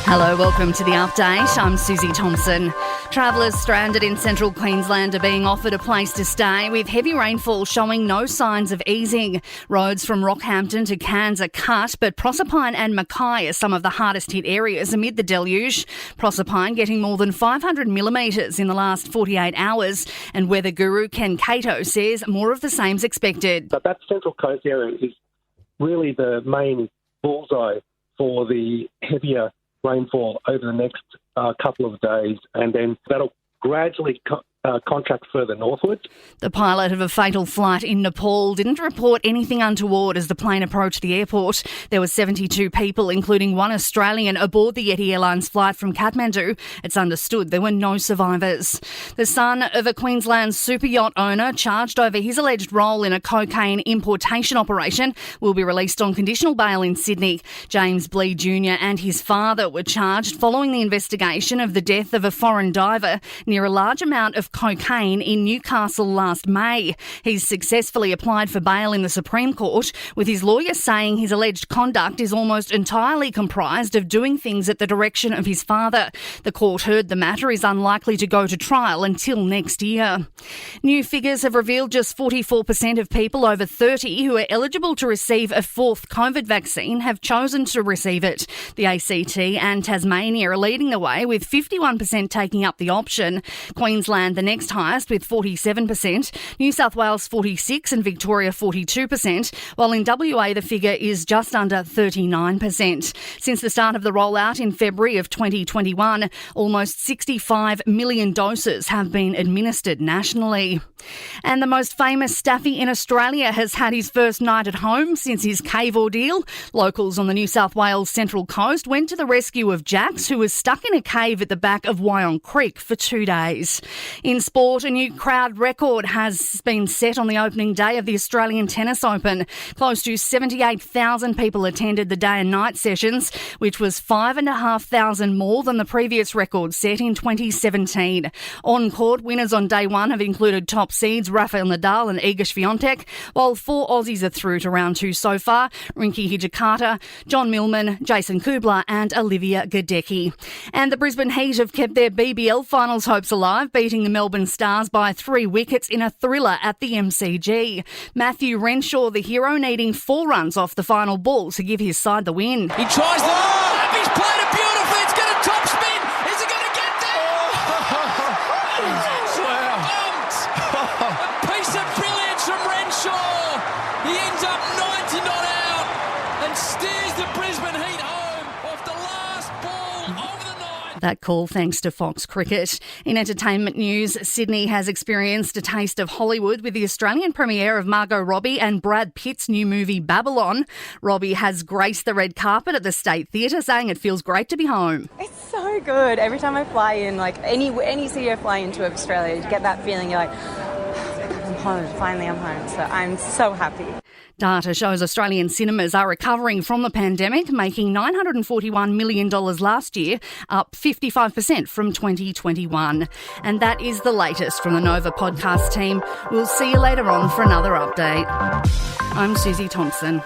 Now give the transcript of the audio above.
Hello, welcome to the update. I'm Susie Thompson. Travellers stranded in central Queensland are being offered a place to stay with heavy rainfall showing no signs of easing. Roads from Rockhampton to Cairns are cut, but Proserpine and Mackay are some of the hardest hit areas amid the deluge. Proserpine getting more than 500 millimetres in the last 48 hours, and weather guru Ken Cato says more of the same's expected. But that Central Coast area is really the main bullseye for the heavier rainfall over the next couple of days, and then that'll gradually contract further northwards. The pilot of a fatal flight in Nepal didn't report anything untoward as the plane approached the airport. There were 72 people, including one Australian, aboard the Yeti Airlines flight from Kathmandu. It's understood there were no survivors. The son of a Queensland super yacht owner charged over his alleged role in a cocaine importation operation will be released on conditional bail in Sydney. James Blee Jr. and his father were charged following the investigation of the death of a foreign diver near a large amount of cocaine in Newcastle last May. He's successfully applied for bail in the Supreme Court, with his lawyer saying his alleged conduct is almost entirely comprised of doing things at the direction of his father. The court heard the matter is unlikely to go to trial until next year. New figures have revealed just 44% of people over 30 who are eligible to receive a fourth COVID vaccine have chosen to receive it. The ACT and Tasmania are leading the way, with 51% taking up the option. Queensland the next highest with 47%, New South Wales 46% and Victoria 42%, while in WA the figure is just under 39%. Since the start of the rollout in February of 2021, almost 65 million doses have been administered nationally. And the most famous staffy in Australia has had his first night at home since his cave ordeal. Locals on the New South Wales Central Coast went to the rescue of Jax, who was stuck in a cave at the back of Wyong Creek for 2 days. In sport, a new crowd record has been set on the opening day of the Australian Tennis Open. Close to 78,000 people attended the day and night sessions, which was 5,500 more than the previous record set in 2017. On-court winners on day one have included top seeds Rafael Nadal and Iga Swiatek, while 4 Aussies are through to round 2 so far: Rinky Hijikata, John Millman, Jason Kubler and Olivia Gadecki. And the Brisbane Heat have kept their BBL finals hopes alive, beating the Melbourne Stars by 3 wickets in a thriller at the MCG. Matthew Renshaw, the hero, needing 4 runs off the final ball to give his side the win. He tries the lob. He's played it beautifully. It's going to top spin. Is he going to get there? A piece of brilliance from Renshaw. He ends up 90 not out and steers the Brisbane Heat home off the last ball of the night. That call thanks to Fox Cricket. In entertainment news, Sydney has experienced a taste of Hollywood with the Australian premiere of Margot Robbie and Brad Pitt's new movie Babylon. Robbie has graced the red carpet at the State Theatre, saying it feels great to be home. It's so good. Every time I fly in, like any city I fly into of Australia, you get that feeling, you're like, I'm home, finally I'm home. So I'm so happy. Data shows Australian cinemas are recovering from the pandemic, making $941 million last year, up 55% from 2021. And that is the latest from the Nova podcast team. We'll see you later on for another update. I'm Susie Thompson.